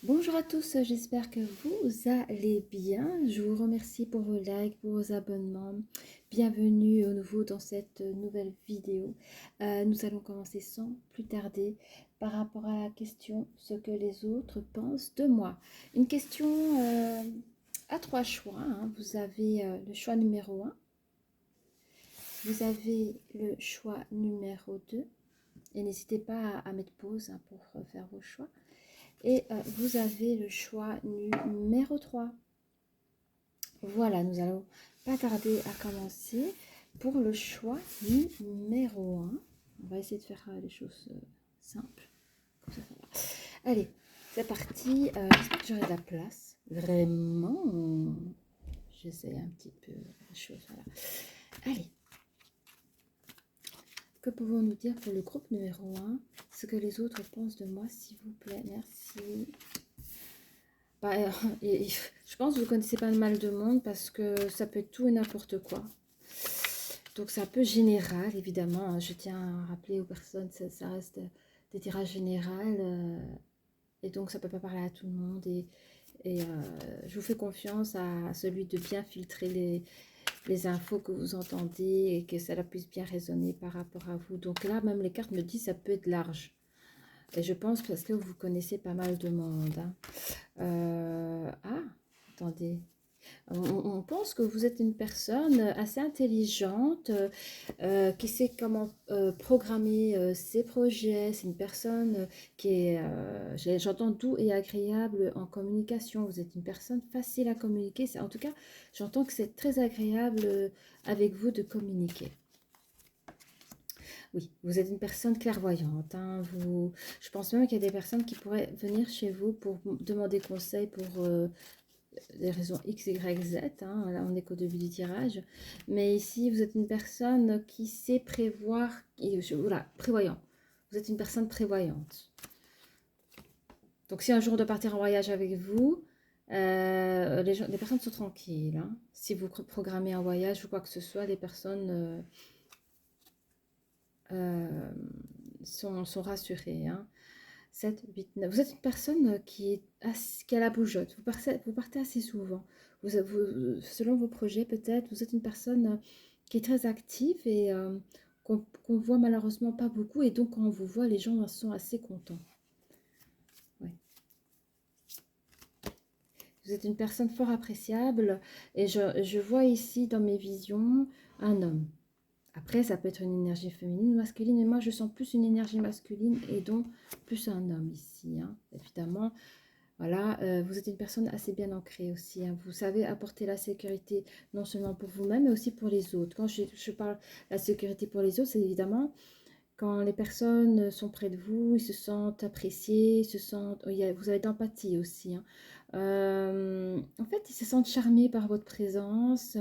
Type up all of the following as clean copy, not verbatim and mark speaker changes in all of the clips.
Speaker 1: Bonjour à tous, j'espère que vous allez bien. Je vous remercie pour vos likes, pour vos abonnements. Bienvenue au nouveau dans cette nouvelle vidéo. Nous allons commencer sans plus tarder par rapport à la question ce que les autres pensent de moi. Une question à trois choix, hein. Vous avez le choix numéro un, vous avez le choix numéro 2 et n'hésitez pas à mettre pause pour faire vos choix. Et vous avez le choix numéro 3. Voilà, nous allons pas tarder à commencer pour le choix numéro 1. On va essayer de faire les choses simples. Comme ça va. Allez, c'est parti. J'espère que j'aurai de la place. Vraiment, j'essaie un petit peu les choses. Voilà. Allez, que pouvons-nous dire pour le groupe numéro 1? Ce que les autres pensent de moi, s'il vous plaît. Merci. Bah, je pense que vous connaissez pas mal de monde parce que ça peut être tout et n'importe quoi. Donc c'est un peu général, évidemment. Je tiens à rappeler aux personnes, ça reste des tirages généraux. Et donc ça peut pas parler à tout le monde. Et je vous fais confiance à celui de bien filtrer les infos que vous entendez et que ça puisse bien résonner par rapport à vous. Donc là, même les cartes me disent ça peut être large. Et je pense parce que vous connaissez pas mal de monde. Hein. Ah, attendez. On pense que vous êtes une personne assez intelligente, qui sait comment programmer ses projets. C'est une personne qui est, j'entends, doux et agréable en communication. Vous êtes une personne facile à communiquer. En tout cas, j'entends que c'est très agréable avec vous de communiquer. Oui, vous êtes une personne clairvoyante. Hein, je pense même qu'il y a des personnes qui pourraient venir chez vous pour demander conseil pour des raisons X, Y, Z. Hein, là, on est qu'au début du tirage. Mais ici, vous êtes une personne qui sait prévoir. Voilà, prévoyant. Vous êtes une personne prévoyante. Donc, si un jour on doit partir en voyage avec vous, les personnes sont tranquilles. Hein. Si vous programmez un voyage ou quoi que ce soit, les personnes sont rassurées. Hein. 7, 8, 9. Vous êtes une personne qui a la bougeotte. Vous partez assez souvent. Selon vos projets, peut-être, vous êtes une personne qui est très active et qu'on voit malheureusement pas beaucoup. Et donc, quand on vous voit, les gens sont assez contents. Ouais. Vous êtes une personne fort appréciable. Et je vois ici, dans mes visions, un homme. Après, ça peut être une énergie féminine ou masculine, mais moi, je sens plus une énergie masculine et donc plus un homme ici. Hein. Évidemment, voilà, vous êtes une personne assez bien ancrée aussi. Hein. Vous savez apporter la sécurité non seulement pour vous-même, mais aussi pour les autres. Quand je parle de la sécurité pour les autres, c'est évidemment quand les personnes sont près de vous, ils se sentent appréciés, vous avez de l'empathie aussi. Hein. En fait, ils se sentent charmés par votre présence.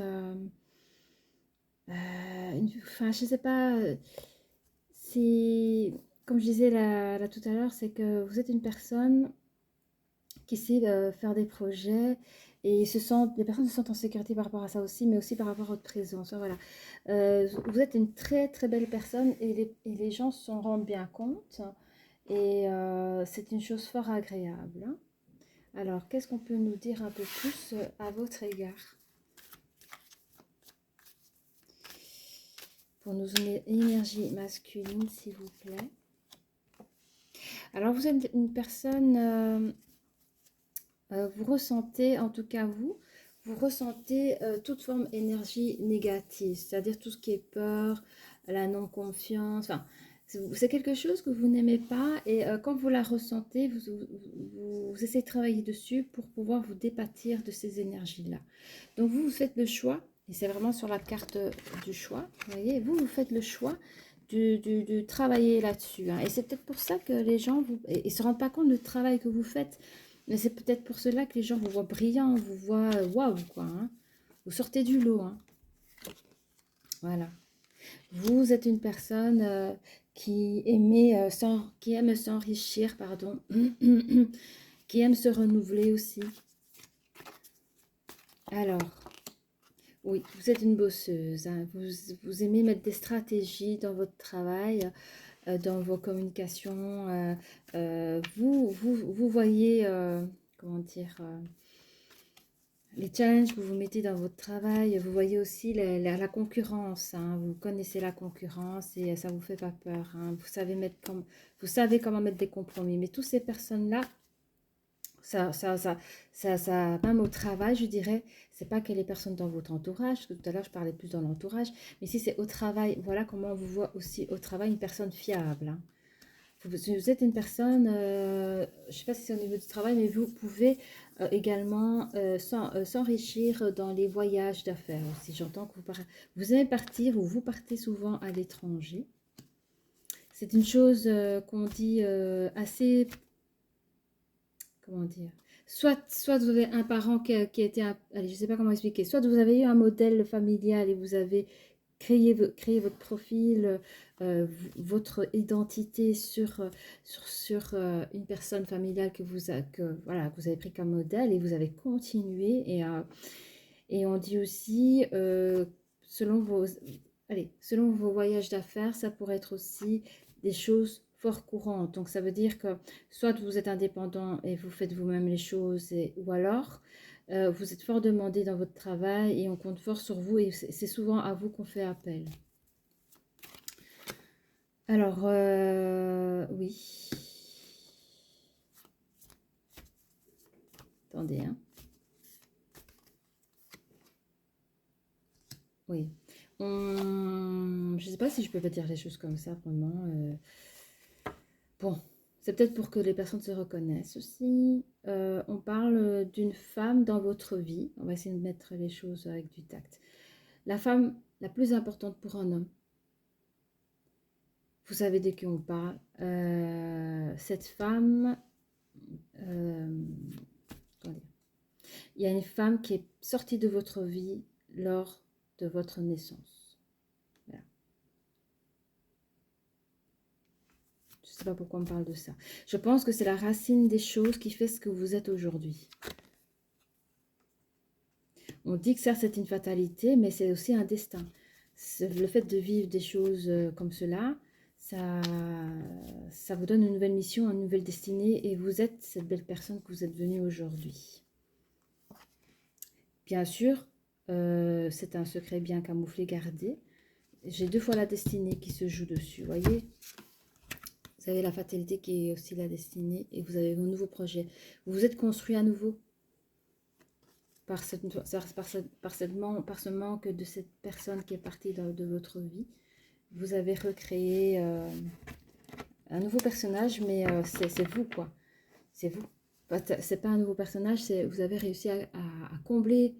Speaker 1: Enfin, je sais pas, c'est comme je disais là tout à l'heure, c'est que vous êtes une personne qui sait faire des projets et les personnes se sentent en sécurité par rapport à ça aussi, mais aussi par rapport à votre présence. Hein, voilà. Vous êtes une très très belle personne et les gens s'en rendent bien compte et c'est une chose fort agréable. Hein. Alors, qu'est-ce qu'on peut nous dire un peu plus à votre égard? Pour nous donner énergie masculine, s'il vous plaît. Alors, vous êtes une personne, vous ressentez, en tout cas vous ressentez toute forme d'énergie négative, c'est-à-dire tout ce qui est peur, la non-confiance, enfin, c'est quelque chose que vous n'aimez pas et quand vous la ressentez, vous essayez de travailler dessus pour pouvoir vous départir de ces énergies-là. Donc vous faites le choix, et c'est vraiment sur la carte du choix, vous voyez, vous faites le choix de travailler là-dessus. Hein. Et c'est peut-être pour ça que les gens ne se rendent pas compte du travail que vous faites. Mais c'est peut-être pour cela que les gens vous voient brillant, vous voient waouh, quoi. Hein. Vous sortez du lot. Hein. Voilà. Vous êtes une personne qui aime s'enrichir, pardon, qui aime se renouveler aussi. Alors, oui, vous êtes une bosseuse. Hein. Vous aimez mettre des stratégies dans votre travail. dans vos communications. Vous voyez, comment dire, les challenges que vous mettez dans votre travail. Vous voyez aussi la concurrence. Hein. Vous connaissez la concurrence et ça vous fait pas peur. Hein. Vous savez comment mettre des compromis. Mais toutes ces personnes-là, même au travail, je dirais, c'est pas que les personnes dans votre entourage, parce que tout à l'heure je parlais plus dans l'entourage, mais si c'est au travail, voilà comment on vous voit aussi au travail une personne fiable. Hein. Vous êtes une personne, je ne sais pas si c'est au niveau du travail, mais vous pouvez également s'enrichir dans les voyages d'affaires aussi. J'entends que vous aimez partir ou vous partez souvent à l'étranger. C'est une chose qu'on dit assez, comment dire, soit vous avez un parent qui a été, allez, je ne sais pas comment expliquer, soit vous avez eu un modèle familial et vous avez créé votre profil, votre identité sur une personne familiale voilà, que vous avez pris comme modèle et vous avez continué. Et on dit aussi, selon vos voyages d'affaires, ça pourrait être aussi des choses fort courantes. Donc, ça veut dire que soit vous êtes indépendant et vous faites vous-même les choses, ou alors vous êtes fort demandé dans votre travail et on compte fort sur vous et c'est souvent à vous qu'on fait appel. Alors, oui. Attendez, hein. Oui. Je ne sais pas si je peux pas dire les choses comme ça, vraiment. Bon, c'est peut-être pour que les personnes se reconnaissent aussi. On parle d'une femme dans votre vie. On va essayer de mettre les choses avec du tact. La femme la plus importante pour un homme. Vous savez de qui on parle. Cette femme... attendez. Il y a une femme qui est sortie de votre vie lors de votre naissance. Voilà. Je ne sais pas pourquoi on parle de ça. Je pense que c'est la racine des choses qui fait ce que vous êtes aujourd'hui. On dit que certes c'est une fatalité, mais c'est aussi un destin. Le fait de vivre des choses comme cela, ça vous donne une nouvelle mission, une nouvelle destinée, et vous êtes cette belle personne que vous êtes venue aujourd'hui. Bien sûr, c'est un secret bien camouflé, gardé. J'ai 2 fois la destinée qui se joue dessus, voyez. Vous avez la fatalité qui est aussi la destinée, et vous avez vos nouveaux projets. Vous vous êtes construit à nouveau. Par ce manque de cette personne qui est partie de votre vie. Vous avez recréé un nouveau personnage, mais c'est vous, quoi. C'est vous. C'est pas un nouveau personnage, vous avez réussi à combler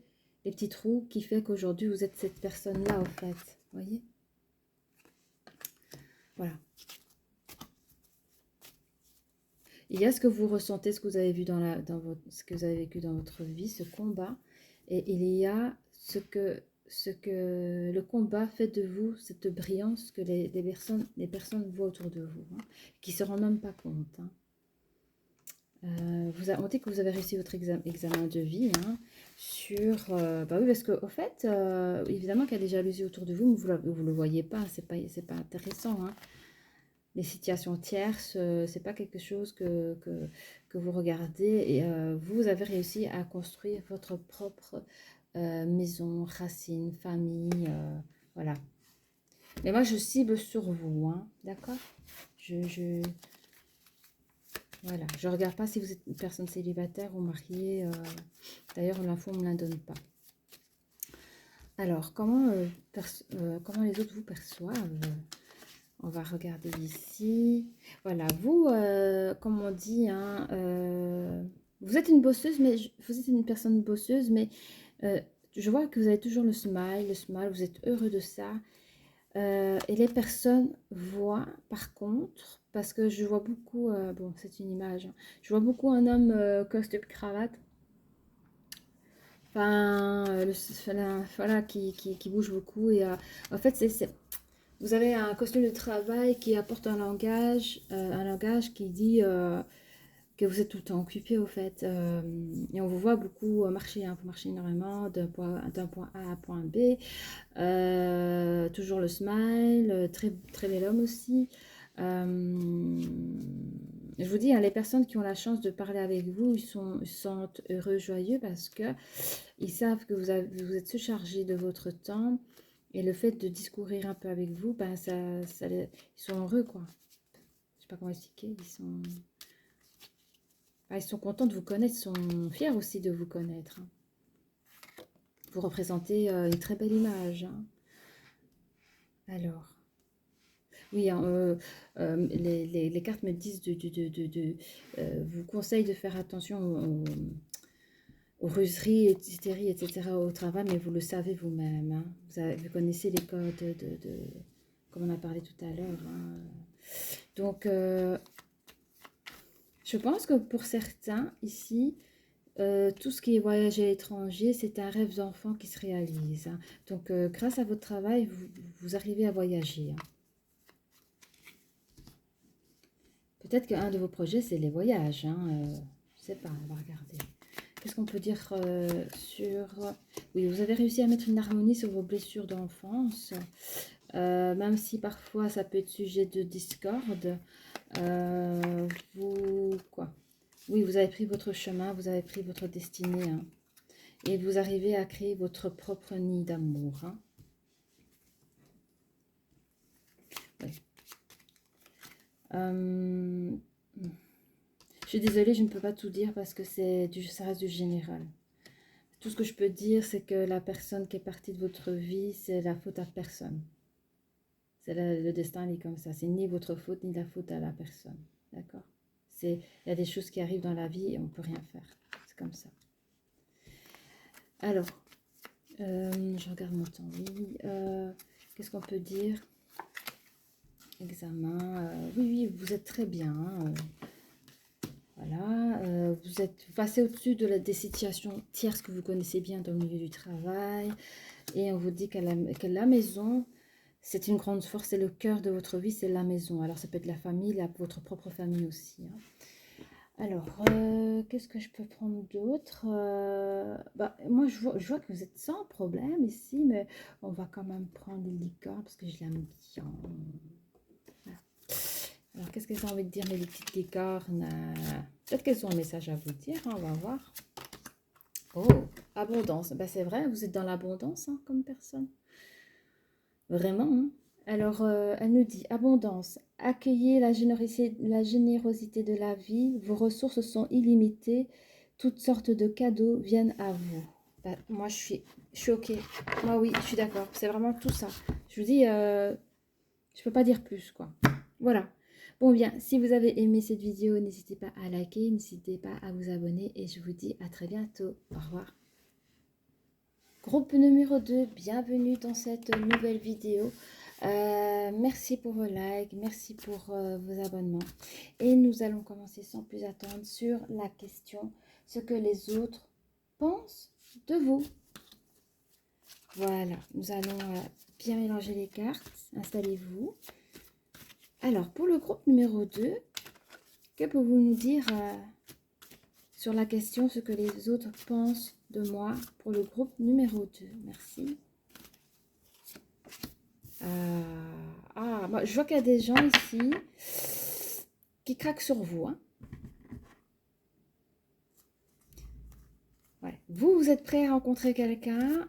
Speaker 1: les petits trous qui fait qu'aujourd'hui, vous êtes cette personne-là, en fait. Vous voyez? Voilà. Il y a ce que vous ressentez, ce que vous avez vu ce que vous avez vécu dans votre vie, ce combat. Et il y a ce que le combat fait de vous, cette brillance que les personnes voient autour de vous, hein, qui ne se rendent même pas compte. Hein. On dit que vous avez réussi votre examen de vie, hein, bah oui, parce qu'au fait, évidemment qu'il y a des jalousies autour de vous, mais vous ne le voyez pas, c'est pas intéressant. Hein. Les situations tierces, c'est pas quelque chose que vous regardez. Et vous avez réussi à construire votre propre maison, racine, famille, voilà. Mais moi, je cible sur vous, hein, d'accord? Voilà, je regarde pas si vous êtes une personne célibataire ou mariée. D'ailleurs, l'info ne me la donne pas. Alors, comment les autres vous perçoivent? On va regarder ici. Voilà, vous, comme on dit, hein, vous êtes une bosseuse, mais vous êtes une personne bosseuse, mais je vois que vous avez toujours le smile, vous êtes heureux de ça. Et les personnes voient, par contre, parce que je vois beaucoup, bon, c'est une image, hein, je vois beaucoup un homme costume cravate, enfin, voilà, qui bouge beaucoup. Et en fait, vous avez un costume de travail qui apporte un langage qui dit que vous êtes tout le temps occupé, au fait. Et on vous voit beaucoup marcher, hein, vous marchez énormément d'un point A à un point B. Toujours le smile, très, très bel homme aussi. Je vous dis, hein, les personnes qui ont la chance de parler avec vous, ils se sentent heureux, joyeux parce que ils savent que vous êtes surchargé de votre temps et le fait de discourir un peu avec vous, ben ils sont heureux, quoi. Je sais pas comment expliquer, ils sont contents de vous connaître, ils sont fiers aussi de vous connaître, hein. Vous représentez une très belle image, hein. Alors, oui, hein, les cartes me disent vous conseillent de faire attention aux ruseries, etc. au travail, mais vous le savez vous-même, hein. Vous connaissez les codes comme on a parlé tout à l'heure, hein. Donc, je pense que pour certains ici, tout ce qui est voyage à l'étranger, c'est un rêve d'enfant qui se réalise, hein. Donc, grâce à votre travail, vous arrivez à voyager, hein. Peut-être qu'un de vos projets, c'est les voyages, hein. Je ne sais pas, on va regarder. Qu'est-ce qu'on peut dire sur... Oui, vous avez réussi à mettre une harmonie sur vos blessures d'enfance, même si parfois ça peut être sujet de discorde. Quoi? Oui, vous avez pris votre chemin, vous avez pris votre destinée, hein, et vous arrivez à créer votre propre nid d'amour, hein. Ouais. Je suis désolée, je ne peux pas tout dire parce que ça reste du général. Tout ce que je peux dire, c'est que la personne qui est partie de votre vie, c'est la faute à personne. Le destin, il est comme ça. C'est ni votre faute, ni la faute à la personne. D'accord? Il y a des choses qui arrivent dans la vie et on ne peut rien faire. C'est comme ça. Alors, je regarde mon temps. Oui. Qu'est-ce qu'on peut dire? Examen. Oui, vous êtes très bien. Voilà, vous passez au-dessus des situations tierces que vous connaissez bien dans le milieu du travail. Et on vous dit que la maison, c'est une grande force, c'est le cœur de votre vie, c'est la maison. Alors ça peut être la famille, votre propre famille aussi, hein. Alors, qu'est-ce que je peux prendre d'autre? Moi, je vois que vous êtes sans problème ici, mais on va quand même prendre les licornes parce que je l'aime bien. Voilà. Alors, qu'est-ce qu'elles ont envie de dire, mes petites licornes? Peut-être qu'elles ont un message à vous dire, hein, on va voir. Oh, abondance. Ben, c'est vrai, vous êtes dans l'abondance, hein, comme personne. Vraiment, hein. Alors, elle nous dit, abondance, accueillez la générosité de la vie, vos ressources sont illimitées, toutes sortes de cadeaux viennent à vous. Ben, moi, je suis OK. Moi, oui, je suis d'accord. C'est vraiment tout ça. Je vous dis, je peux pas dire plus, quoi. Voilà. Bon, bien, si vous avez aimé cette vidéo, n'hésitez pas à liker, n'hésitez pas à vous abonner et je vous dis à très bientôt. Au revoir. Groupe numéro 2, bienvenue dans cette nouvelle vidéo. Merci pour vos likes, merci pour vos abonnements. Et nous allons commencer sans plus attendre sur la question, ce que les autres pensent de vous. Voilà, nous allons bien mélanger les cartes. Installez-vous. Alors, pour le groupe numéro 2, que pouvez-vous nous dire sur la question, ce que les autres pensent de moi pour le groupe numéro 2? Merci. Moi, je vois qu'il y a des gens ici qui craquent sur vous, hein. Ouais. Vous êtes prêt à rencontrer quelqu'un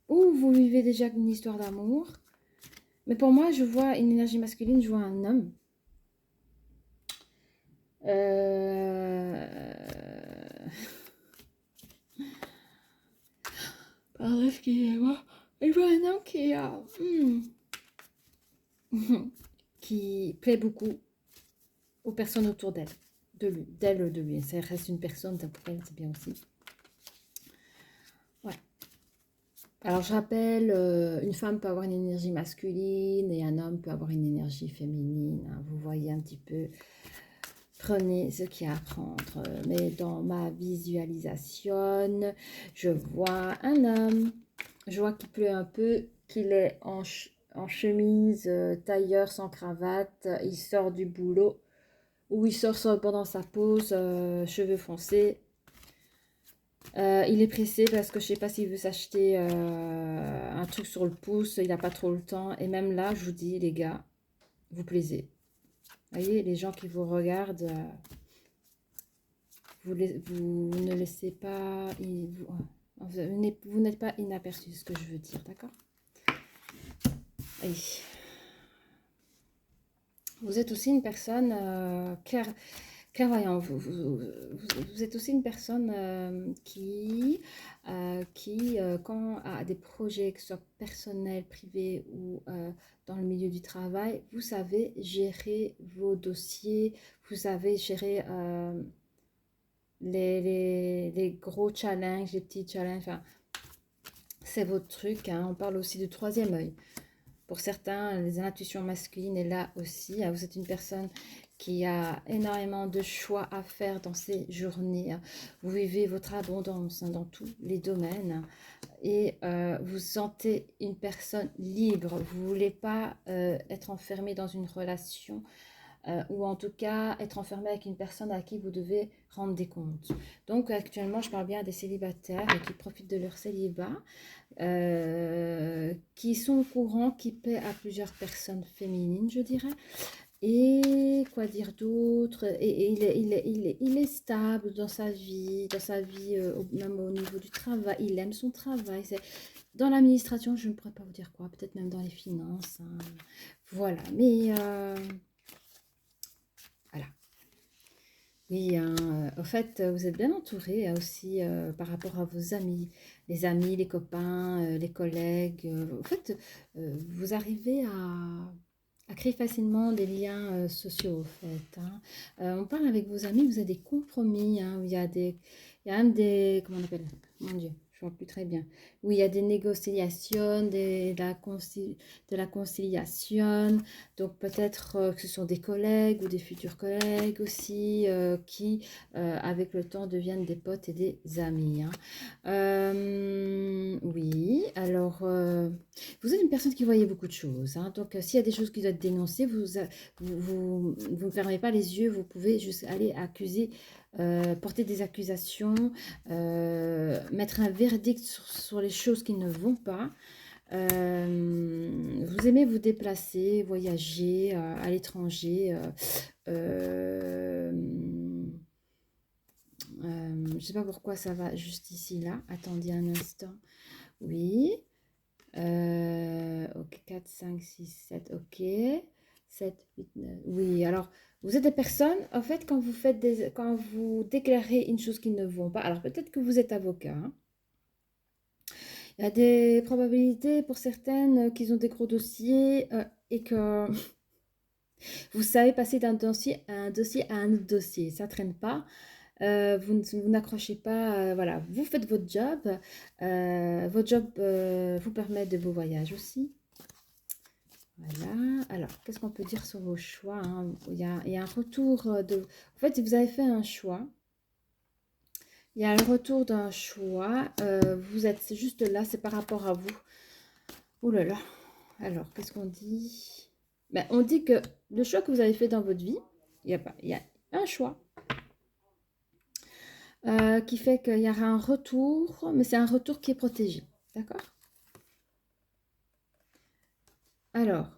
Speaker 1: ou vous vivez déjà une histoire d'amour. Mais pour moi, je vois une énergie masculine, je vois un homme. Pardon, excusez-moi. Je vois un homme qui plaît beaucoup aux personnes autour d'elle, de lui. Ça reste une personne, donc pour elle, c'est bien aussi. Ouais. Alors, je rappelle, une femme peut avoir une énergie masculine et un homme peut avoir une énergie féminine, hein. Vous voyez un petit peu. Prenez ce qu'il y a à prendre. Mais dans ma visualisation, je vois un homme. Je vois qu'il pleut un peu, qu'il est en chemise, tailleur sans cravate. Il sort du boulot ou il sort pendant sa pause, cheveux foncés. Il est pressé parce que je ne sais pas s'il veut s'acheter un truc sur le pouce. Il n'a pas trop le temps. Et même là, je vous dis, les gars, vous plaisez. Vous voyez, les gens qui vous regardent, vous ne laissez pas... Vous n'êtes pas inaperçu, c'est ce que je veux dire, d'accord? Oui. Vous êtes aussi une personne clairvoyante. Vous êtes aussi une personne quand a des projets, que ce soit personnels, privés ou dans le milieu du travail, vous savez gérer vos dossiers, vous savez gérer les gros challenges, les petits challenges. Enfin, c'est votre truc, hein. On parle aussi du troisième œil. Pour certains, les intuitions masculines est là aussi. Vous êtes une personne qui a énormément de choix à faire dans ces journées. Vous vivez votre abondance dans tous les domaines et vous sentez une personne libre. Vous ne voulez pas être enfermé dans une relation ou en tout cas être enfermé avec une personne à qui vous devez rendre des comptes. Donc actuellement, je parle bien des célibataires qui profitent de leur célibat, qui sont au courant, qui paient à plusieurs personnes féminines, je dirais. Et quoi dire d'autre? Et il est stable dans sa vie, même au niveau du travail. Il aime son travail. Dans l'administration, je ne pourrais pas vous dire quoi, peut-être même dans les finances, hein. Voilà, mais voilà. Oui, hein, au fait, vous êtes bien entouré aussi par rapport à vos amis, les copains, les collègues. En fait, vous arrivez à créer facilement des liens sociaux, en fait, hein. On parle avec vos amis, vous avez des compromis, hein, où il y a même des, comment on appelle? Mon Dieu, je ne vois plus très bien. Oui, il y a des négociations, de la conciliation. Donc peut-être que ce sont des collègues ou des futurs collègues aussi qui, avec le temps, deviennent des potes et des amis, hein. Oui, alors, vous êtes une personne qui voyait beaucoup de choses, hein. Donc s'il y a des choses qui doivent être dénoncées, vous ne fermez pas les yeux, vous pouvez juste aller accuser, porter des accusations, mettre un verdict sur les choses qui ne vont pas. Vous aimez vous déplacer, voyager à l'étranger. Je ne sais pas pourquoi ça va juste ici, là. Attendez un instant. Oui. Ok, 4, 5, 6, 7. Ok. 7, 8, 9. Oui, alors, vous êtes des personnes, en fait, quand vous déclarez une chose qui ne vont pas, alors peut-être que vous êtes avocat, hein. Il y a des probabilités pour certaines qu'ils ont des gros dossiers et que vous savez passer d'un dossier à un autre dossier. Ça ne traîne pas. Vous n'accrochez pas. Voilà, vous faites votre job. Votre job vous permet de beaux voyages aussi. Voilà. Alors, qu'est-ce qu'on peut dire sur vos choix, hein? Il y a un retour de... En fait, vous avez fait un choix. Il y a le retour d'un choix. Vous êtes juste là, c'est par rapport à vous. Oh là là. Alors, qu'est-ce qu'on dit? Ben, on dit que le choix que vous avez fait dans votre vie, il y a un choix qui fait qu'il y aura un retour, mais c'est un retour qui est protégé. D'accord? Alors,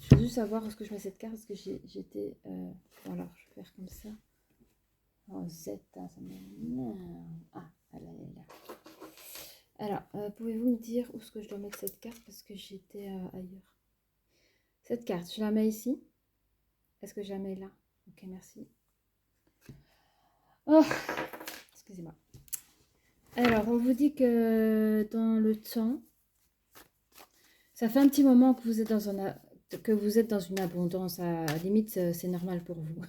Speaker 1: je veux juste savoir où est-ce que je mets cette carte parce que j'étais. Bon, alors, je vais faire comme ça. Oh, Z, hein, ça m'énerve. Ah, elle est là. Alors, pouvez-vous me dire où est-ce que je dois mettre cette carte parce que j'étais ailleurs. Cette carte, je la mets ici. Est-ce que je la mets là? Ok, merci. Oh, excusez-moi. Alors, on vous dit que dans le temps, ça fait un petit moment que vous êtes dans une abondance. À la limite, c'est normal pour vous.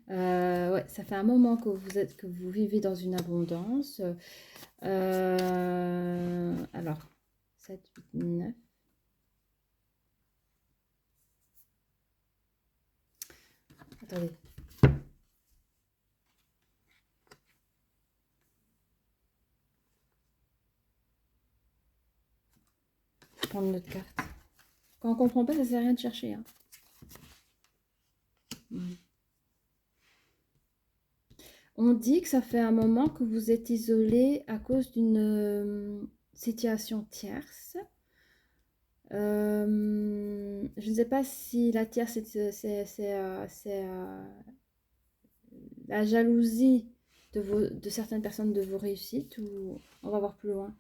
Speaker 1: Ouais, ça fait un moment que vous vivez dans une abondance. Alors, 7, 8, 9. Attendez. Je prends une autre carte. Quand on ne comprend pas, ça ne sert à rien de chercher, hein. On dit que ça fait un moment que vous êtes isolé à cause d'une situation tierce. Je ne sais pas si la tierce, la jalousie de certaines personnes de vos réussites ou on va voir plus loin.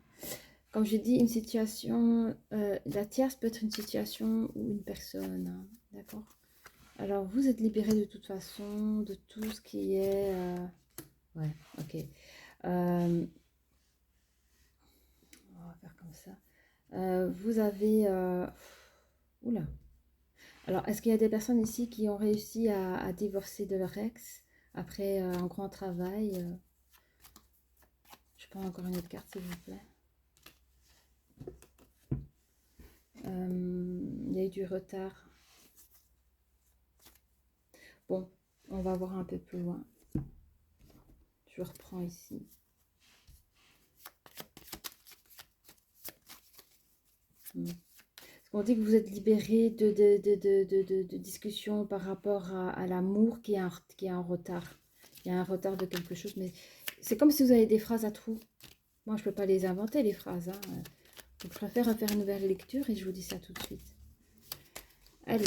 Speaker 1: Comme j'ai dit, une situation, la tierce peut être une situation ou une personne, hein, d'accord? Alors, vous êtes libéré de toute façon, de tout ce qui est... ouais, ok. On va faire comme ça. Vous avez... oula. Alors, est-ce qu'il y a des personnes ici qui ont réussi à divorcer de leur ex après un grand travail Je prends encore une autre carte, s'il vous plaît. Il y a eu du retard. Bon, on va voir un peu plus loin. Je reprends ici. On dit que vous êtes libéré de discussions par rapport à l'amour qui est en retard. Il y a un retard de quelque chose, mais c'est comme si vous avez des phrases à trous. Moi, je ne peux pas les inventer, les phrases. Hein. Donc, je préfère refaire une nouvelle lecture et je vous dis ça tout de suite. Allez.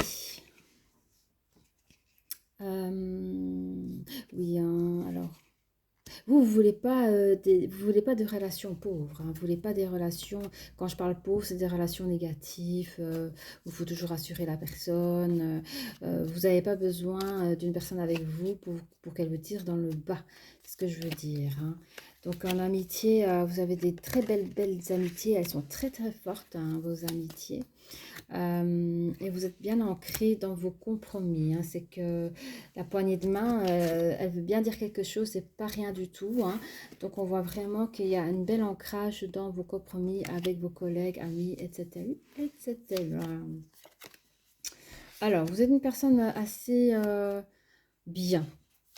Speaker 1: Oui, hein, alors... Vous voulez pas, vous voulez pas de relations pauvres, hein, vous voulez pas des relations, quand je parle pauvre, c'est des relations négatives, où il faut toujours rassurer la personne, vous n'avez pas besoin d'une personne avec vous pour qu'elle vous tire dans le bas, c'est ce que je veux dire. Hein. Donc en amitié, vous avez des très belles amitiés, elles sont très très fortes, hein, vos amitiés. Et vous êtes bien ancré dans vos compromis. Hein. C'est que la poignée de main, elle veut bien dire quelque chose, c'est pas rien du tout. Hein. Donc on voit vraiment qu'il y a un bel ancrage dans vos compromis avec vos collègues, amis, etc. etc. Alors, vous êtes une personne assez bien.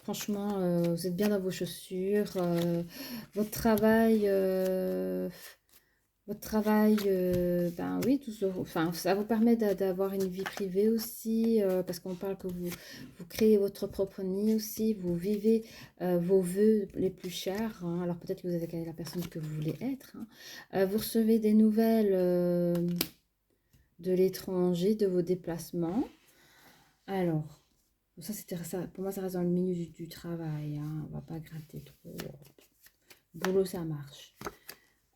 Speaker 1: Franchement, vous êtes bien dans vos chaussures. Votre travail... Votre travail, ben oui, enfin, ça vous permet d'avoir une vie privée aussi, parce qu'on parle que vous créez votre propre nid aussi, vous vivez vos vœux les plus chers. Hein. Alors peut-être que vous êtes la personne que vous voulez être. Hein. Vous recevez des nouvelles de l'étranger, de vos déplacements. Alors, ça c'était ça. Pour moi, ça reste dans le milieu du travail. Hein. On va pas gratter trop. Boulot, ça marche.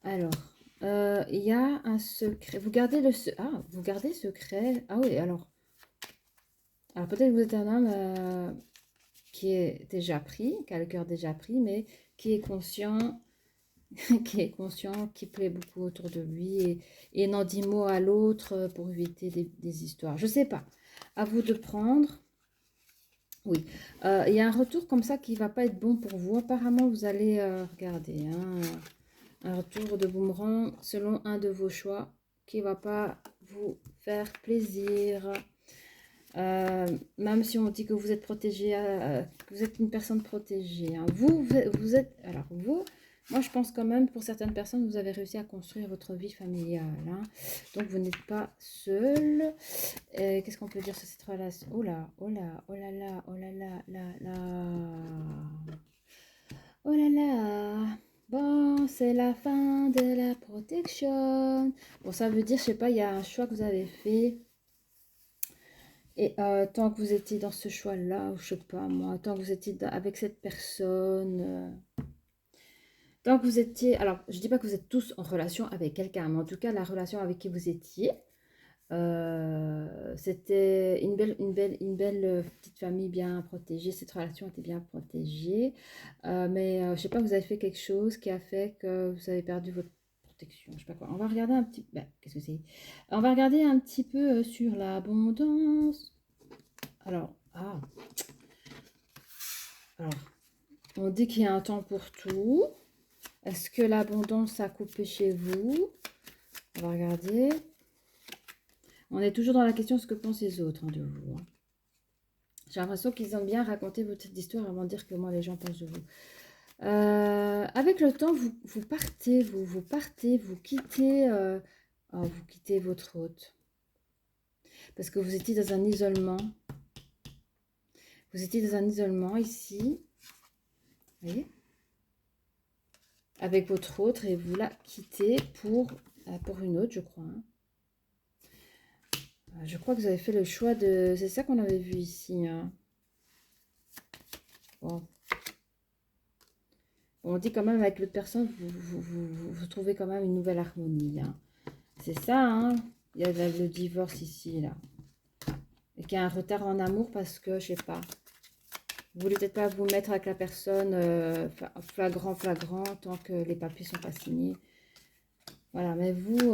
Speaker 1: Alors. Il y a un secret. Vous gardez vous gardez secret. Ah oui, alors peut-être vous êtes un homme qui est déjà pris, qui a le cœur déjà pris, mais qui est conscient, qui plaît beaucoup autour de lui et n'en dit mot à l'autre pour éviter des histoires. Je sais pas. À vous de prendre. Oui. Il y a un retour comme ça qui va pas être bon pour vous. Apparemment, vous allez regarder. Hein, un retour de boomerang selon un de vos choix qui ne va pas vous faire plaisir. Même si on dit que vous êtes protégé, que vous êtes une personne protégée. Hein. Vous êtes... Alors, moi je pense quand même, pour certaines personnes, vous avez réussi à construire votre vie familiale. Hein. Donc, vous n'êtes pas seul. Qu'est-ce qu'on peut dire sur cette relation? Oh là, oh là, oh là là, oh là là, là, là. Oh là là. Bon, c'est la fin de la protection. Bon, ça veut dire, je sais pas, il y a un choix que vous avez fait. Et tant que vous étiez dans ce choix-là, je sais pas moi, tant que vous étiez avec cette personne, tant que vous étiez, alors je dis pas que vous êtes tous en relation avec quelqu'un, mais en tout cas la relation avec qui vous étiez, c'était une belle petite famille bien protégée. Cette relation était bien protégée, mais je sais pas, vous avez fait quelque chose qui a fait que vous avez perdu votre protection. Je sais pas quoi. On va regarder un petit, ben, qu'est-ce que c'est? On va regarder un petit peu sur l'abondance. Alors, alors, on dit qu'il y a un temps pour tout. Est-ce que l'abondance a coupé chez vous? On va regarder. On est toujours dans la question de ce que pensent les autres de vous. Hein. J'ai l'impression qu'ils ont bien raconté votre histoire avant de dire comment les gens pensent de vous. Avec le temps, vous partez, vous quittez votre hôte. Parce que vous étiez dans un isolement. Vous étiez dans un isolement ici. Vous voyez? Avec votre autre et vous la quittez pour une autre, je crois. Hein. Je crois que vous avez fait le choix de... C'est ça qu'on avait vu ici. Hein. Bon. On dit quand même avec l'autre personne, vous trouvez quand même une nouvelle harmonie. Hein. C'est ça, hein. Il y a le divorce ici, là. Et qu'il y a un retard en amour parce que, je sais pas, vous voulez peut-être pas vous mettre avec la personne flagrant, tant que les papiers sont pas signés. Voilà, mais vous,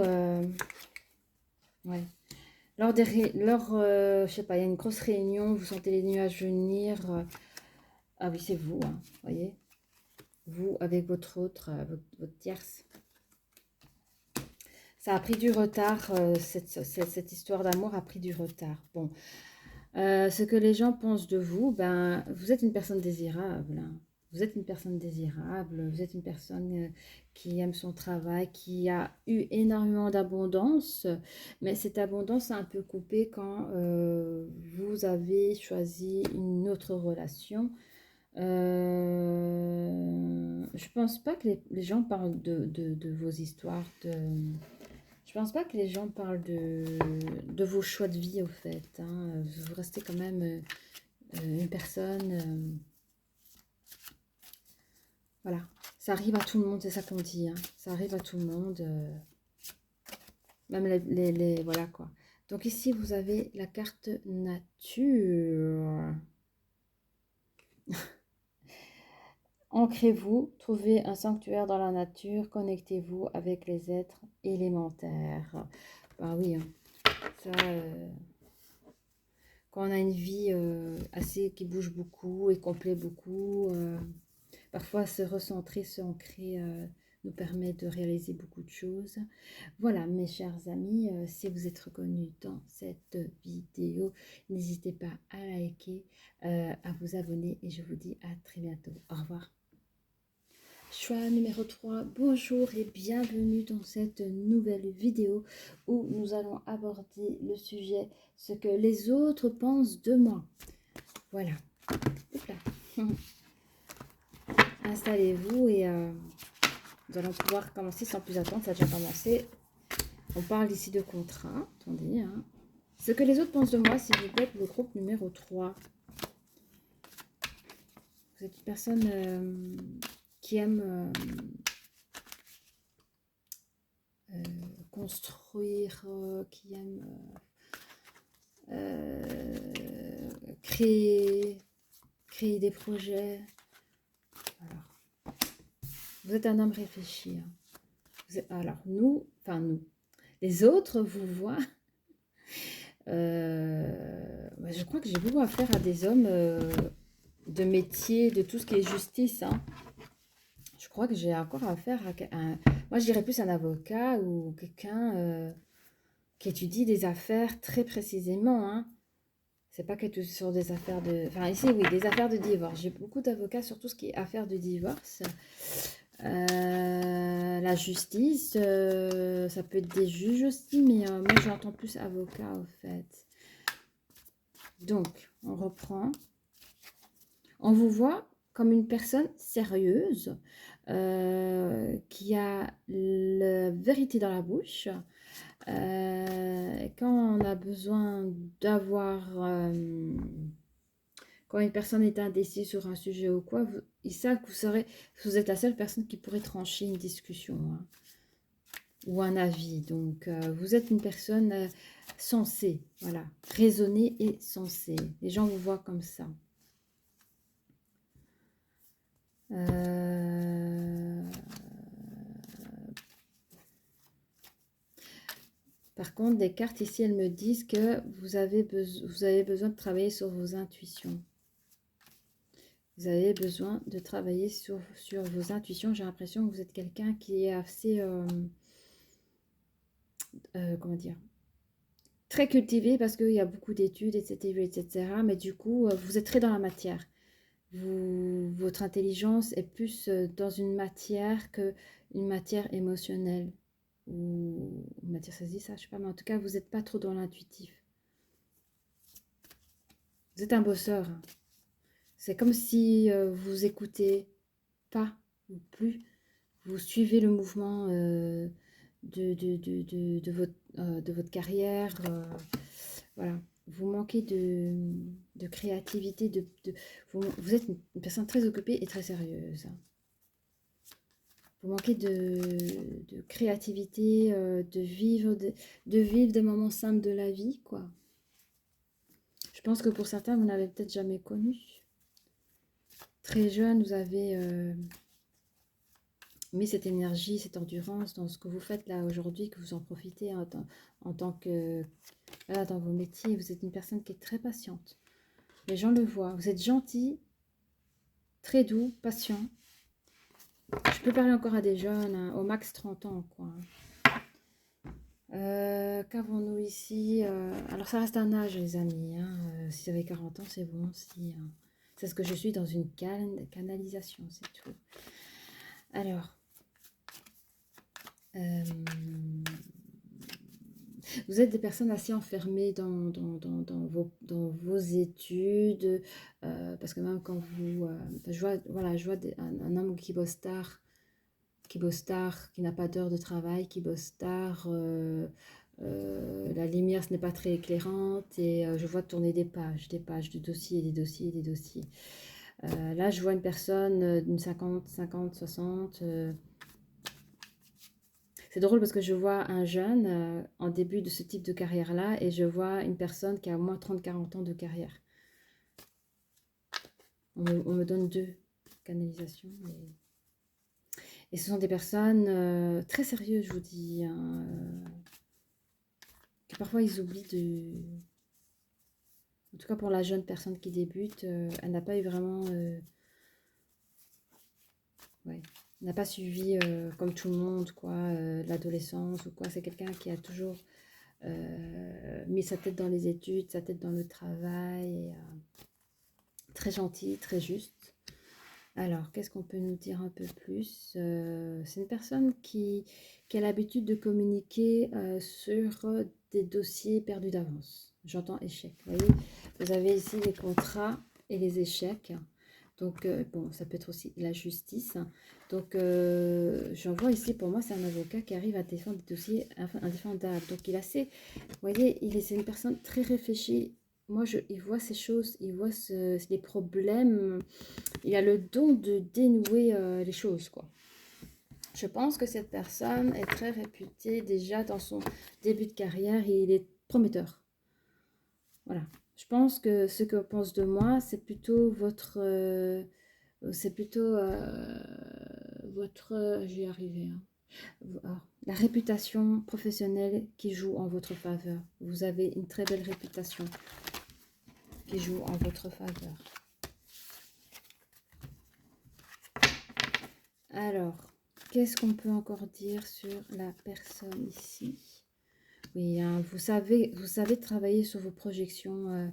Speaker 1: ouais. Je sais pas, il y a une grosse réunion, vous sentez les nuages venir. Ah oui, c'est vous, hein, voyez. Vous, avec votre autre, votre tierce. Ça a pris du retard, cette histoire d'amour a pris du retard. Bon, ce que les gens pensent de vous, ben, vous êtes une personne désirable. Hein. Vous êtes une personne désirable, vous êtes une personne qui aime son travail, qui a eu énormément d'abondance, mais cette abondance a un peu coupé quand vous avez choisi une autre relation. Je pense pas que les gens parlent de vos histoires, je pense pas que les gens parlent de vos choix de vie, au fait. Hein. Vous restez quand même une personne... voilà. Ça arrive à tout le monde, c'est ça qu'on dit. Hein. Ça arrive à tout le monde. Même voilà, quoi. Donc ici, vous avez la carte nature. Ancrez-vous, trouvez un sanctuaire dans la nature, connectez-vous avec les êtres élémentaires. Bah oui, hein. Ça... quand on a une vie assez qui bouge beaucoup et qu'on plaît beaucoup, parfois se recentrer, s'ancrer nous permet de réaliser beaucoup de choses. Voilà, mes chers amis, si vous êtes reconnus dans cette vidéo, n'hésitez pas à liker, à vous abonner et je vous dis à très bientôt. Au revoir. Choix numéro 3, bonjour et bienvenue dans cette nouvelle vidéo où nous allons aborder le sujet « Ce que les autres pensent de moi ». Voilà. Installez-vous et nous allons pouvoir commencer sans plus attendre, ça a déjà commencé. On parle ici de contrat. Attendez. Hein. Ce que les autres pensent de moi, s'il vous plaît, pour le groupe numéro 3. Vous êtes une personne qui aime... construire, qui aime créer des projets. Alors, vous êtes un homme réfléchi. Hein. Alors, nous, les autres vous voient. Je crois que j'ai beaucoup affaire à des hommes de métier, de tout ce qui est justice. Hein. Je crois que j'ai encore affaire à moi je dirais plus un avocat ou quelqu'un qui étudie des affaires très précisément. Hein. C'est pas que sur des affaires de... Enfin ici oui, des affaires de divorce. J'ai beaucoup d'avocats sur tout ce qui est affaires de divorce. La justice, ça peut être des juges aussi, mais moi j'entends plus avocat au fait. Donc, on reprend. On vous voit comme une personne sérieuse, qui a la vérité dans la bouche. Quand on a besoin d'avoir... quand une personne est indécise sur un sujet ou quoi, ils savent que vous êtes la seule personne qui pourrait trancher une discussion. Hein, ou un avis. Donc, vous êtes une personne sensée. Voilà. Raisonnée et sensée. Les gens vous voient comme ça. Par contre, des cartes ici, elles me disent que vous avez besoin de travailler sur vos intuitions. Vous avez besoin de travailler sur vos intuitions. J'ai l'impression que vous êtes quelqu'un qui est assez... comment dire, très cultivé parce qu'il y a beaucoup d'études, etc., etc. Mais du coup, vous êtes très dans la matière. Votre intelligence est plus dans une matière que une matière émotionnelle. Ou une matière, ça se dit ça, je sais pas. Mais en tout cas, vous n'êtes pas trop dans l'intuitif. Vous êtes un bosseur. Hein. C'est comme si vous écoutez pas ou plus. Vous suivez le mouvement de votre carrière. Voilà. Vous manquez de créativité, vous êtes une personne très occupée et très sérieuse. Vous manquez de créativité, de vivre des moments simples de la vie, quoi. Je pense que pour certains, vous n'avez peut-être jamais connu. Très jeune, vous avez mis cette énergie, cette endurance dans ce que vous faites là aujourd'hui, que vous en profitez en tant que... Voilà, dans vos métiers, vous êtes une personne qui est très patiente. Les gens le voient. Vous êtes gentil, très doux, patient. Je peux parler encore à des jeunes, hein, au max 30 ans, quoi. Qu'avons-nous ici? Alors, ça reste un âge, les amis. Hein. Si vous avez 40 ans, c'est bon aussi. Hein. C'est ce que je suis dans une canalisation, c'est tout. Alors, vous êtes des personnes assez enfermées dans vos études, parce que même quand vous... je vois, voilà, je vois un homme qui bosse tard, qui n'a pas d'heure de travail, qui bosse tard, la lumière ce n'est pas très éclairante, et je vois tourner des pages, de dossiers, des dossiers, des dossiers. Là, je vois une personne d'une 50, 60... C'est drôle parce que je vois un jeune en début de ce type de carrière-là et je vois une personne qui a au moins 30-40 ans de carrière. On me donne deux canalisations. Et ce sont des personnes très sérieuses, je vous dis, hein, que parfois ils oublient de... En tout cas pour la jeune personne qui débute, elle n'a pas eu vraiment... Ouais. N'a pas suivi comme tout le monde quoi, l'adolescence ou quoi. C'est quelqu'un qui a toujours mis sa tête dans les études, sa tête dans le travail. Et, très gentil, très juste. Alors, qu'est-ce qu'on peut nous dire un peu plus? C'est une personne qui a l'habitude de communiquer sur des dossiers perdus d'avance. J'entends échec. Vous avez ici les contrats et les échecs. Donc, bon, ça peut être aussi la justice. Donc, j'en vois ici, pour moi, c'est un avocat qui arrive à défendre des dossiers indéfendables. Donc, il a assez, vous voyez, c'est une personne très réfléchie. Moi, il voit ces choses, il voit les problèmes. Il a le don de dénouer les choses, quoi. Je pense que cette personne est très réputée déjà dans son début de carrière et il est prometteur. Voilà. Je pense que ce que pense de moi, c'est plutôt votre... je vais y arriver. Hein. La réputation professionnelle qui joue en votre faveur. Vous avez une très belle réputation qui joue en votre faveur. Alors, qu'est-ce qu'on peut encore dire sur la personne ici? Oui, hein, vous savez travailler sur vos projections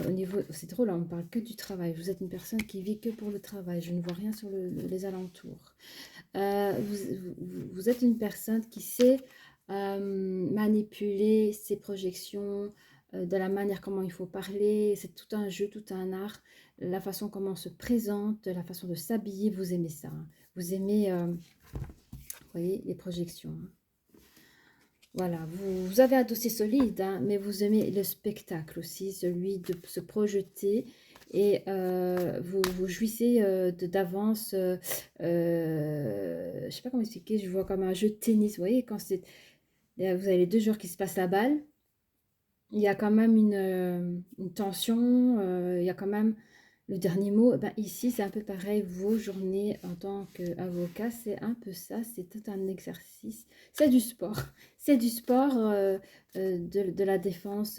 Speaker 1: au niveau... C'est drôle, hein, on ne parle que du travail. Vous êtes une personne qui vit que pour le travail. Je ne vois rien sur les alentours. Vous êtes une personne qui sait manipuler ses projections, de la manière comment il faut parler. C'est tout un jeu, tout un art. La façon comment on se présente, la façon de s'habiller, vous aimez ça. Hein. Vous aimez, vous voyez, les projections. Hein. Voilà, vous avez un dossier solide, hein, mais vous aimez le spectacle aussi, celui de se projeter. Et vous jouissez d'avance, je ne sais pas comment expliquer, je vois comme un jeu de tennis, vous voyez, vous avez les deux joueurs qui se passent la balle, il y a quand même une tension, il y a quand même le dernier mot. Ben, ici, c'est un peu pareil, vos journées en tant qu'avocat, c'est un peu ça, c'est tout un exercice, c'est du sport, c'est du sport de la défense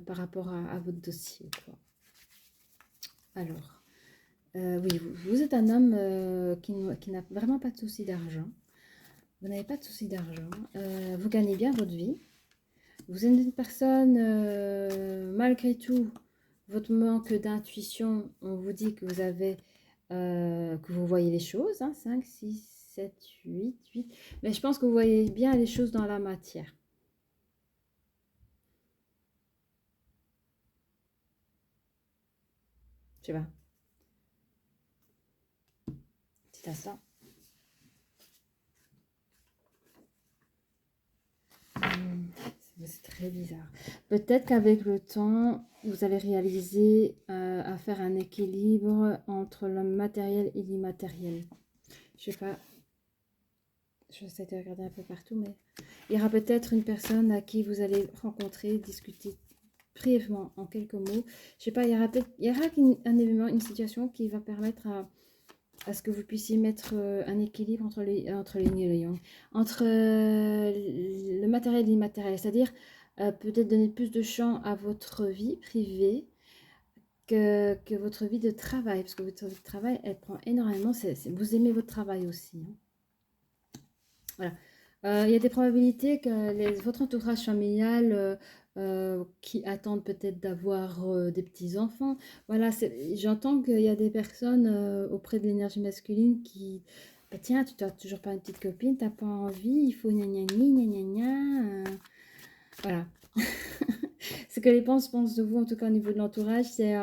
Speaker 1: par rapport à votre dossier, quoi. Alors, oui, vous êtes un homme qui n'a vraiment pas de souci d'argent. Vous n'avez pas de souci d'argent. Vous gagnez bien votre vie. Vous êtes une personne, malgré tout, votre manque d'intuition, on vous dit que vous avez, que vous voyez les choses. Hein, 5, 6, 7, 8, 8. Mais je pense que vous voyez bien les choses dans la matière. Je sais pas. Petit instant. C'est très bizarre. Peut-être qu'avec le temps, vous allez réaliser à faire un équilibre entre le matériel et l'immatériel. Je sais pas, j'essaie de regarder un peu partout, mais il y aura peut-être une personne à qui vous allez rencontrer, discuter brièvement en quelques mots. Je sais pas, il y aura un événement, une situation qui va permettre à ce que vous puissiez mettre un équilibre entre les yin et le yang, entre le matériel et l'immatériel, c'est-à-dire peut-être donner plus de champ à votre vie privée que votre vie de travail, parce que votre vie de travail, elle prend énormément, vous aimez votre travail aussi, hein. Voilà. Il y a des probabilités que votre entourage familial qui attendent peut-être d'avoir des petits-enfants. Voilà, j'entends qu'il y a des personnes auprès de l'énergie masculine qui... Bah, tiens, tu n'as toujours pas une petite copine, tu n'as pas envie, il faut gna gna gna gna gna gna. Voilà. Ce que les pensent de vous, en tout cas au niveau de l'entourage, c'est...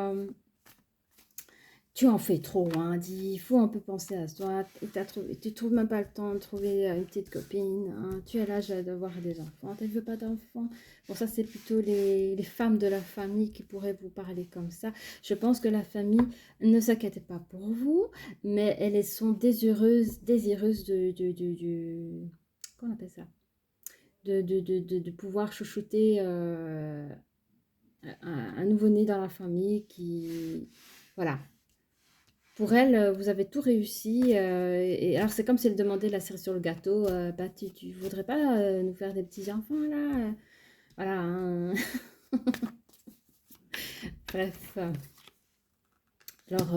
Speaker 1: tu en fais trop, hein, il faut un peu penser à toi. Tu ne trouves même pas le temps de trouver une petite copine, hein. Tu as l'âge d'avoir des enfants, tu ne veux pas d'enfants. Bon, ça, c'est plutôt les femmes de la famille qui pourraient vous parler comme ça. Je pense que la famille ne s'inquiète pas pour vous, mais elles sont désireuses comment on appelle ça? De pouvoir chouchouter un nouveau-né dans la famille qui... Voilà. Pour elle, vous avez tout réussi. Et alors, c'est comme si elle demandait la cerise sur le gâteau. Bah, tu voudrais pas nous faire des petits-enfants, là? Voilà, hein. Bref. Alors,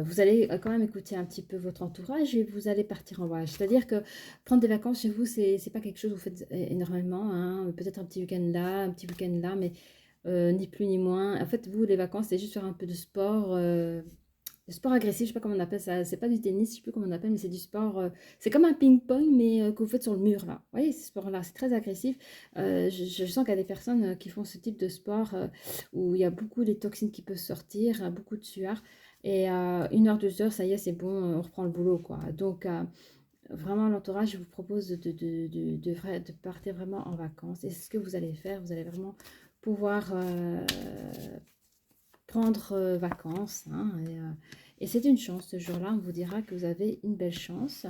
Speaker 1: vous allez quand même écouter un petit peu votre entourage et vous allez partir en voyage. C'est-à-dire que prendre des vacances chez vous, c'est pas quelque chose que vous faites énormément, hein. Peut-être un petit week-end là, un petit week-end là, mais ni plus ni moins. En fait, vous, les vacances, c'est juste faire un peu de sport. Le sport agressif, je sais pas comment on appelle ça, c'est pas du tennis, je sais plus comment on appelle, mais c'est du sport, c'est comme un ping-pong, mais que vous faites sur le mur, là. Vous voyez, ce sport-là, c'est très agressif. Je sens qu'il y a des personnes qui font ce type de sport où il y a beaucoup de toxines qui peuvent sortir, beaucoup de sueur. Et 1 heure, 2 heures, ça y est, c'est bon, on reprend le boulot, quoi. Donc, vraiment, l'entourage, je vous propose de partir vraiment en vacances. Et c'est ce que vous allez faire, vous allez vraiment pouvoir prendre vacances, hein, et c'est une chance, ce jour-là, on vous dira que vous avez une belle chance.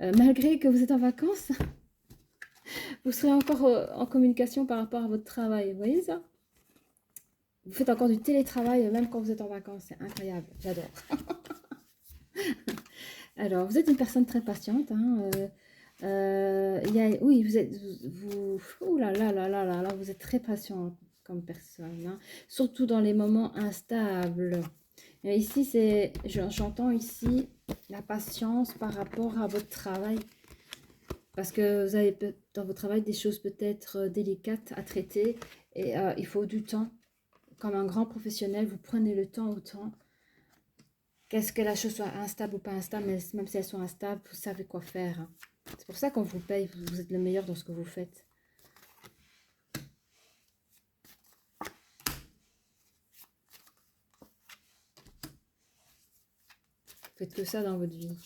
Speaker 1: Malgré que vous êtes en vacances, vous serez encore en communication par rapport à votre travail, vous voyez ça? Vous faites encore du télétravail même quand vous êtes en vacances, c'est incroyable, j'adore. Alors, vous êtes une personne très patiente, hein, oui, ouh là là là là là là, vous êtes très patiente comme personne, hein, surtout dans les moments instables. Et ici, j'entends ici la patience par rapport à votre travail. Parce que vous avez dans votre travail des choses peut-être délicates à traiter. Et il faut du temps. Comme un grand professionnel, vous prenez le temps autant. Qu'est-ce que la chose soit instable ou pas instable, mais même si elles sont instables, vous savez quoi faire, hein. C'est pour ça qu'on vous paye. Vous êtes le meilleur dans ce que vous faites. Vous faites que ça dans votre vie.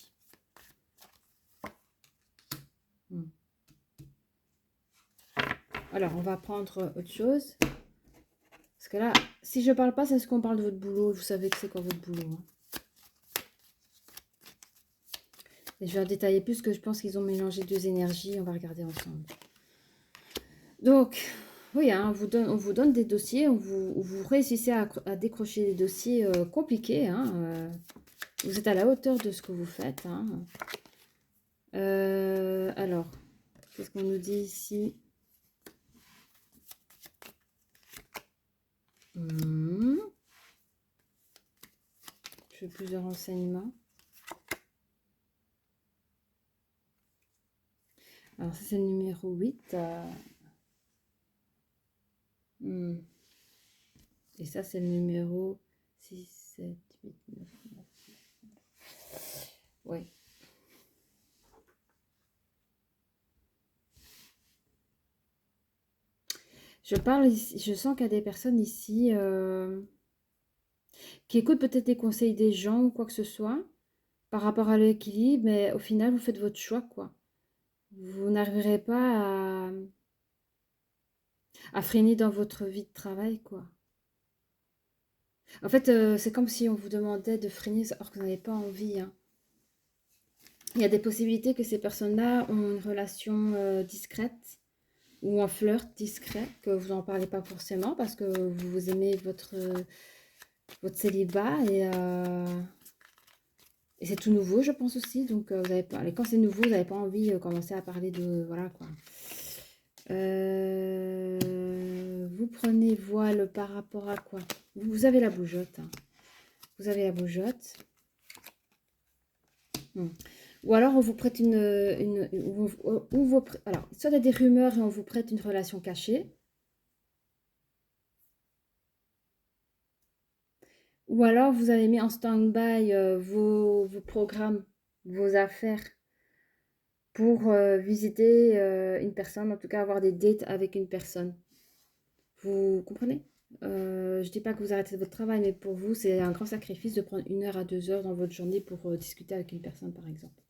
Speaker 1: Alors, on va prendre autre chose. Parce que là, si je parle pas, c'est ce qu'on parle de votre boulot. Vous savez que c'est quoi votre boulot, hein. Et je vais en détailler plus, que je pense qu'ils ont mélangé 2 énergies. On va regarder ensemble. Donc, oui, hein, on vous donne des dossiers. Vous réussissez à décrocher des dossiers compliqués, hein. Vous êtes à la hauteur de ce que vous faites, hein. Alors, qu'est-ce qu'on nous dit ici? Je veux plus de renseignements. Alors, ça, c'est le numéro 8. Et ça, c'est le numéro 6, 7, 8, 9, 9. Oui. Je parle ici, je sens qu'il y a des personnes ici qui écoutent peut-être les conseils des gens ou quoi que ce soit par rapport à l'équilibre, mais au final, vous faites votre choix, quoi. Vous n'arriverez pas à freiner dans votre vie de travail, quoi. En fait, c'est comme si on vous demandait de freiner alors que vous n'avez pas envie, hein. Il y a des possibilités que ces personnes-là ont une relation discrète ou un flirt discret, que vous n'en parlez pas forcément parce que vous aimez votre célibat et c'est tout nouveau, je pense aussi. Donc, vous avez pas, et quand c'est nouveau, vous n'avez pas envie de commencer à parler de... Voilà, quoi. Vous prenez voile par rapport à quoi? Vous avez la bougeotte, hein. Vous avez la bougeotte. Ou alors on vous prête alors, soit il y a des rumeurs et on vous prête une relation cachée. Ou alors vous avez mis en stand-by vos programmes, vos affaires pour visiter une personne, en tout cas avoir des dates avec une personne. Vous comprenez? Je ne dis pas que vous arrêtez votre travail, mais pour vous, c'est un grand sacrifice de prendre 1 heure à 2 heures dans votre journée pour discuter avec une personne, par exemple.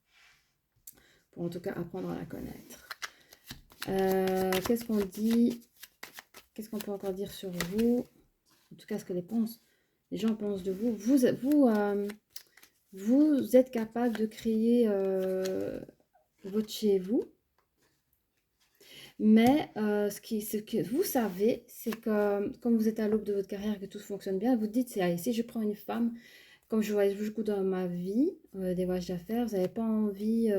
Speaker 1: Pour en tout cas apprendre à la connaître. Qu'est-ce qu'on dit? Qu'est-ce qu'on peut encore dire sur vous? En tout cas, ce que les gens pensent de vous. Vous êtes capable de créer votre chez vous. Mais ce que vous savez, c'est que comme vous êtes à l'aube de votre carrière et que tout fonctionne bien, vous dites, c'est si je prends une femme, comme je voyage beaucoup dans ma vie, des voyages d'affaires, vous n'avez pas envie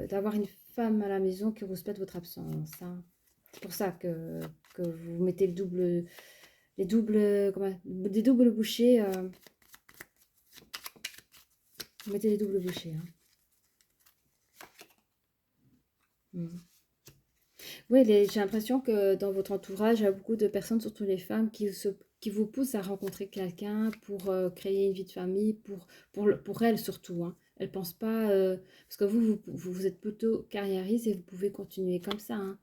Speaker 1: d'avoir une femme à la maison qui respecte votre absence, hein. C'est pour ça que vous mettez des doubles bouchées. Vous mettez les doubles bouchées, hein. Oui, j'ai l'impression que dans votre entourage, il y a beaucoup de personnes, surtout les femmes, qui vous poussent à rencontrer quelqu'un pour créer une vie de famille, pour elles surtout, hein. Elles ne pensent pas, parce que vous êtes plutôt carriériste et vous pouvez continuer comme ça, hein.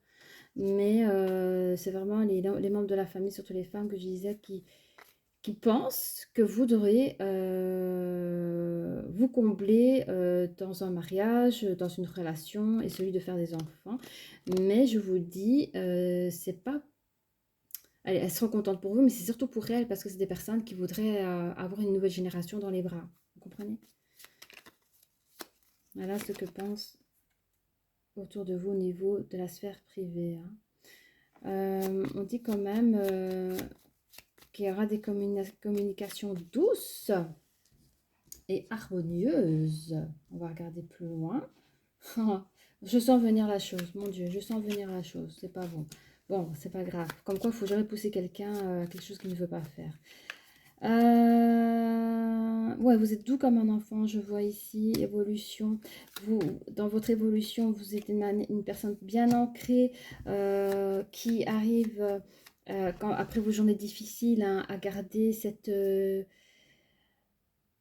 Speaker 1: Mais c'est vraiment les membres de la famille, surtout les femmes que je disais, qui pensent que vous devriez vous combler dans un mariage, dans une relation et celui de faire des enfants. Mais je vous dis, c'est pas... elles seront contentes pour vous, mais c'est surtout pour elles parce que c'est des personnes qui voudraient avoir une nouvelle génération dans les bras. Vous comprenez? Voilà ce que pensent autour de vous au niveau de la sphère privée, hein. On dit quand même qu'il y aura des communications douces et harmonieuse. On va regarder plus loin. Je sens venir la chose, mon Dieu, je sens venir la chose. C'est pas bon. Bon, c'est pas grave. Comme quoi, il faut jamais pousser quelqu'un à quelque chose qu'il ne veut pas faire. Ouais, vous êtes doux comme un enfant, je vois ici. Évolution. Dans votre évolution, vous êtes une personne bien ancrée qui arrive, après vos journées difficiles, hein, à garder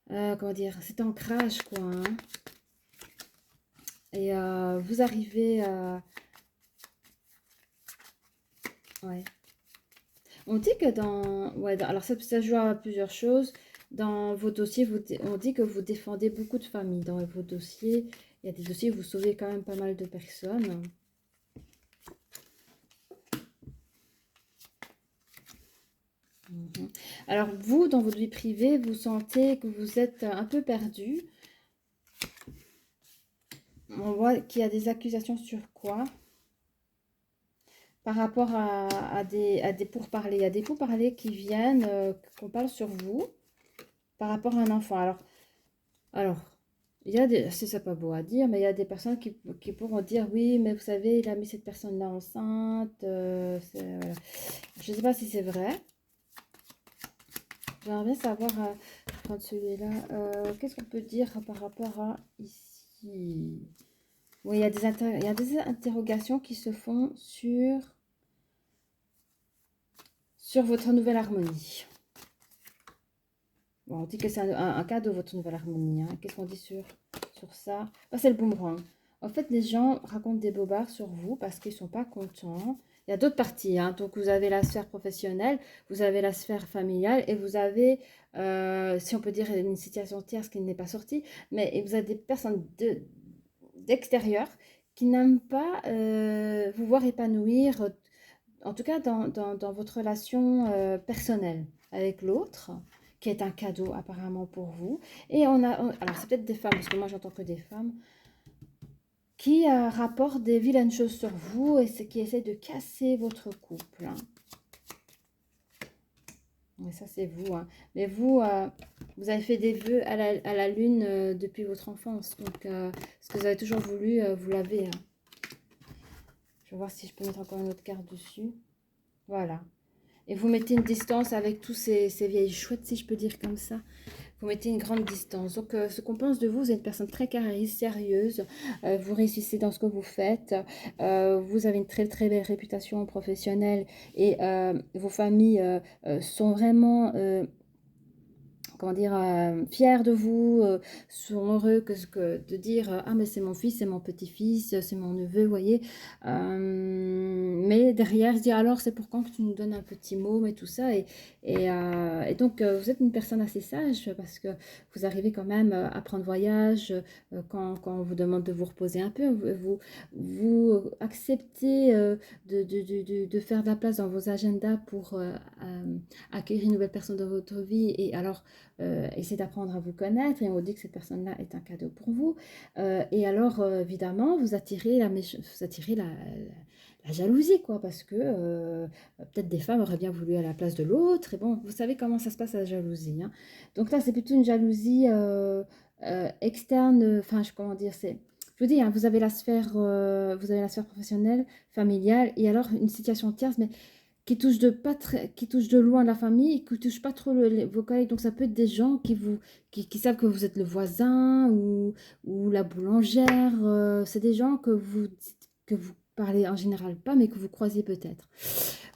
Speaker 1: comment dire, cet ancrage, quoi, hein. Et vous arrivez à... Ouais. On dit que alors ça joue à plusieurs choses. Dans vos dossiers, on dit que vous défendez beaucoup de familles. Dans vos dossiers, il y a des dossiers où vous sauvez quand même pas mal de personnes. Alors vous, dans votre vie privée, vous sentez que vous êtes un peu perdu. On voit qu'il y a des accusations sur quoi? Par rapport à des pourparlers. Il y a des pourparlers qui viennent, qu'on parle sur vous, par rapport à un enfant. Alors il y a des, c'est ça pas beau à dire, mais il y a des personnes qui pourront dire oui, mais vous savez, il a mis cette personne-là enceinte. Voilà. Je ne sais pas si c'est vrai. J'aimerais bien savoir, je vais prendre celui-là. Qu'est-ce qu'on peut dire par rapport à ici? Oui, il y a des interrogations qui se font sur votre nouvelle harmonie. Bon, on dit que c'est un cas de votre nouvelle harmonie, hein. Qu'est-ce qu'on dit sur ça? C'est le boomerang. En fait, les gens racontent des bobards sur vous parce qu'ils ne sont pas contents. Il y a d'autres parties, hein. Donc, vous avez la sphère professionnelle, vous avez la sphère familiale et vous avez, si on peut dire, une situation tierce qui n'est pas sortie, mais vous avez des personnes d'extérieur qui n'aiment pas vous voir épanouir en tout cas dans votre relation personnelle avec l'autre, qui est un cadeau apparemment pour vous. Et alors c'est peut-être des femmes, parce que moi j'entends que des femmes, qui rapportent des vilaines choses sur vous et qui essaient de casser votre couple. Hein. Mais ça c'est vous. Hein. Mais vous, vous avez fait des vœux à la lune depuis votre enfance. Donc ce que vous avez toujours voulu, vous l'avez. Hein. Je vais voir si je peux mettre encore une autre carte dessus. Voilà. Et vous mettez une distance avec tous ces vieilles chouettes, si je peux dire comme ça. Vous mettez une grande distance. Donc, ce qu'on pense de vous, vous êtes une personne très carrée, sérieuse. Vous réussissez dans ce que vous faites. Vous avez une très, très belle réputation professionnelle. Et vos familles sont vraiment... comment dire, fiers de vous, sont heureux de dire ah mais c'est mon fils, c'est mon petit-fils, c'est mon neveu, vous voyez. Mais derrière, je dis alors c'est pour quand que tu nous donnes un petit mot et tout ça. Et donc vous êtes une personne assez sage parce que vous arrivez quand même à prendre voyage quand on vous demande de vous reposer un peu. Vous acceptez de faire de la place dans vos agendas pour accueillir une nouvelle personne dans votre vie. Et alors essayez d'apprendre à vous connaître et on vous dit que cette personne-là est un cadeau pour vous. Et alors, évidemment, vous attirez la jalousie, quoi, parce que peut-être des femmes auraient bien voulu à la place de l'autre. Et bon, vous savez comment ça se passe la jalousie. Hein. Donc là, c'est plutôt une jalousie externe. Enfin, comment dire, je vous dis, hein, vous avez la sphère professionnelle, familiale, et alors une situation tierce, mais qui touche de loin la famille et qui touche pas trop vos collègues. Donc ça peut être des gens qui savent que vous êtes le voisin ou la boulangère. C'est des gens que vous parlez en général pas, mais que vous croisez peut-être.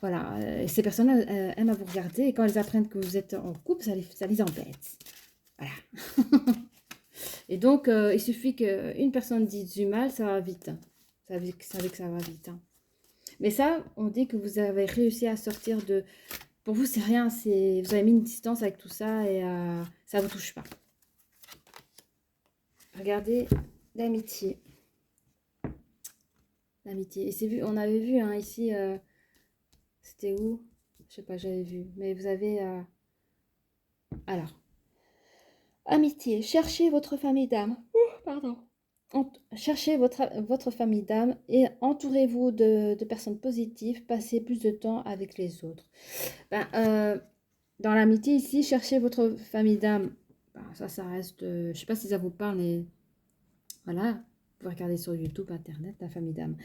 Speaker 1: Voilà. Et ces personnes-là aiment à vous regarder et quand elles apprennent que vous êtes en couple, ça les embête. Voilà. Et donc, il suffit qu'une personne dise du mal, ça va vite. Vous savez que ça va vite. Hein. Mais ça, on dit que vous avez réussi à sortir de... Pour vous, c'est rien. Vous avez mis une distance avec tout ça et ça ne vous touche pas. Regardez l'amitié. L'amitié. Et c'est vu, on avait vu hein, ici, c'était où? Je sais pas, j'avais vu. Mais vous avez... Alors, amitié. Cherchez votre famille d'âme. Pardon. Cherchez votre famille d'âme et entourez-vous de personnes positives. Passez plus de temps avec les autres. Dans l'amitié ici, cherchez votre famille d'âme. Ça reste... je ne sais pas si ça vous parle, mais voilà. Vous pouvez regarder sur YouTube, Internet, la famille d'âme.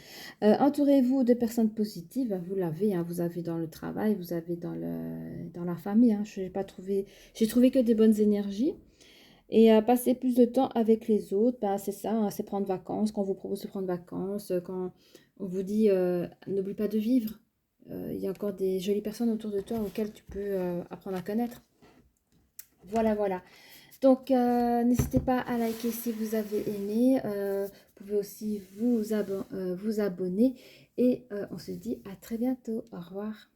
Speaker 1: Entourez-vous de personnes positives. Vous l'avez, hein, vous avez dans le travail, vous avez dans la famille. Hein. J'ai trouvé que des bonnes énergies. Et passer plus de temps avec les autres, c'est ça, hein, c'est prendre vacances. Quand on vous propose de prendre vacances, quand on vous dit n'oublie pas de vivre, il y a encore des jolies personnes autour de toi auxquelles tu peux apprendre à connaître. Voilà, voilà. Donc, n'hésitez pas à liker si vous avez aimé. Vous pouvez aussi vous abonner. Et on se dit à très bientôt. Au revoir.